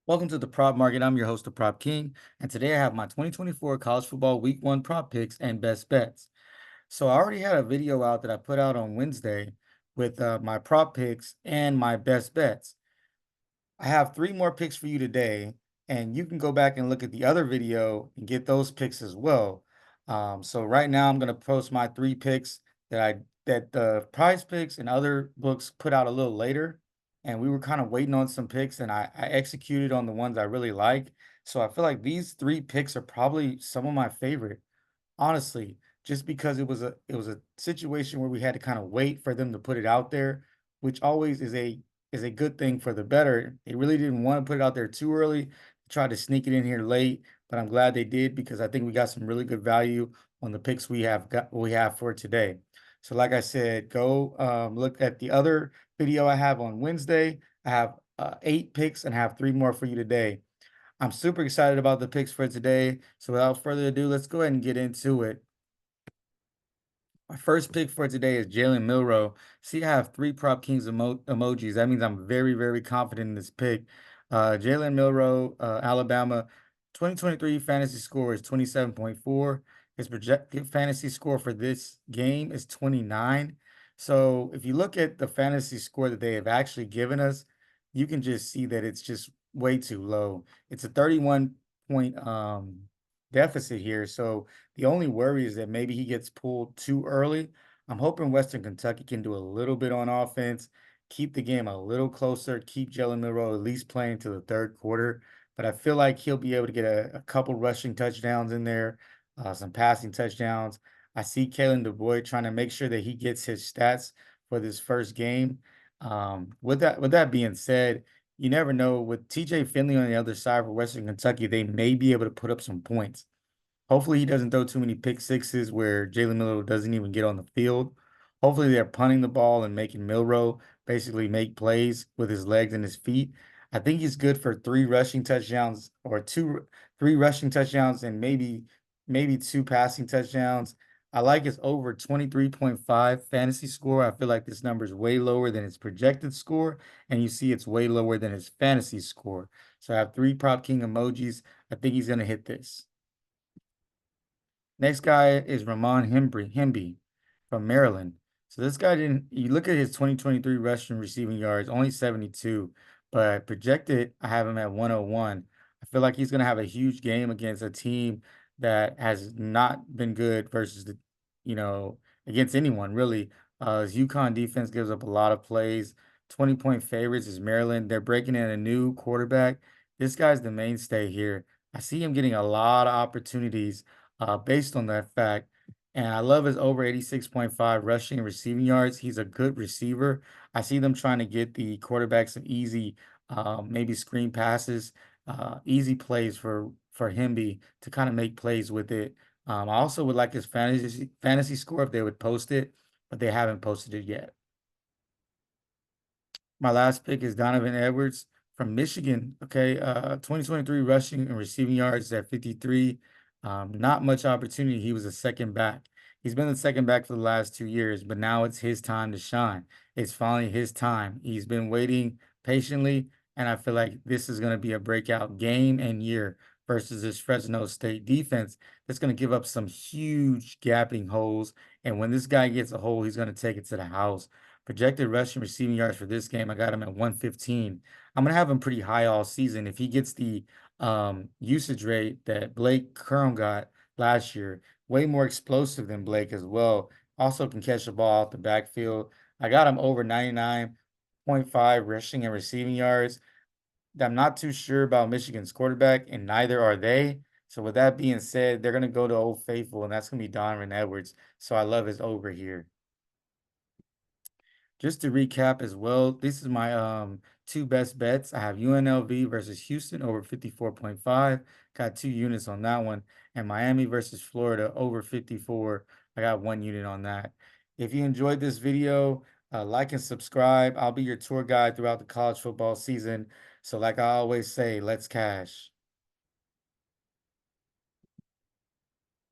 Welcome to the Prop Market. I'm your host, the Prop King, and today I have my 2024 college football week one prop picks and best bets. So I already had a video out that I put out on Wednesday with my prop picks and my best bets. I have three more picks for you today, and you can go back and look at the other video and get those picks as well. So right now I'm going to post my three picks that the Prize Picks and other books put out a little later, and we were kind of waiting on some picks, and I executed on the ones I really like. So I feel like these three picks are probably some of my favorite. Honestly, just because it was a situation where we had to kind of wait for them to put it out there, which always is a good thing for the better. They really didn't want to put it out there too early, tried to sneak it in here late, but I'm glad they did because I think we got some really good value on the picks we have for today. So like I said, go look at the other video I have on Wednesday. I have 8 picks and have three more for you today. I'm super excited about the picks for today. So without further ado, let's go ahead and get into it. My first pick for today is Jaylen Milo. See, I have three Prop Kings emojis. That means I'm very, very confident in this pick. Jaylen Milo, Alabama, 2023 fantasy score is 27.4. His projected fantasy score for this game is 29. So if you look at the fantasy score that they have actually given us, you can just see that it's just way too low. It's a 31 point deficit here. So the only worry is that maybe he gets pulled too early. I'm hoping Western Kentucky can do a little bit on offense, keep the game a little closer, keep Jalen Milroe at least playing to the third quarter. But I feel like he'll be able to get a couple rushing touchdowns in there, some passing touchdowns. I see Kalen DuBois trying to make sure that he gets his stats for this first game. With that being said, you never know. With TJ Finley on the other side for Western Kentucky, they may be able to put up some points. Hopefully, he doesn't throw too many pick sixes where Jalen Miller doesn't even get on the field. Hopefully, they're punting the ball and making Milrow basically make plays with his legs and his feet. I think he's good for three rushing touchdowns or three rushing touchdowns and maybe two passing touchdowns. I like his over 23.5 fantasy score. I feel like this number is way lower than his projected score, and you see it's way lower than his fantasy score. So I have three Prop King emojis. I think he's going to hit this. Next guy is Raman Hemby from Maryland. So this guy didn't, you look at his 2023 rushing receiving yards, only 72, but projected, I have him at 101. I feel like he's going to have a huge game against a team that has not been good versus you know, against anyone really. His UConn defense gives up a lot of plays. 20-point favorites is Maryland. They're breaking in a new quarterback. This guy's the mainstay here. I see him getting a lot of opportunities based on that fact. And I love his over 86.5 rushing and receiving yards. He's a good receiver. I see them trying to get the quarterback some easy, maybe screen passes, easy plays for Hemby to kind of make plays with it. I also would like his fantasy score if they would post it, but they haven't posted it yet. My last pick is Donovan Edwards from Michigan. Okay, 2023 rushing and receiving yards at 53. Not much opportunity. He was a second back. He's been the second back for the last 2 years, but now it's his time to shine. It's finally his time. He's been waiting patiently, and I feel like this is going to be a breakout game and year versus this Fresno State defense that's going to give up some huge gapping holes. And when this guy gets a hole, he's going to take it to the house. Projected rushing receiving yards for this game, I got him at 115. I'm gonna have him pretty high all season. If he gets the usage rate that Blake Curran got last year, way more explosive than Blake as well. Also can catch the ball out the backfield. I got him over 99.5 rushing and receiving yards. I'm not too sure about Michigan's quarterback, and neither are they. So with that being said, they're gonna go to Old Faithful, and that's gonna be Donovan Edwards. So I love his over here. Just to recap as well, this is my two best bets. I have UNLV versus Houston over 54.5. Got 2 units on that one. And Miami versus Florida over 54. I got 1 unit on that. If you enjoyed this video, like and subscribe. I'll be your tour guide throughout the college football season. So like I always say, let's cash.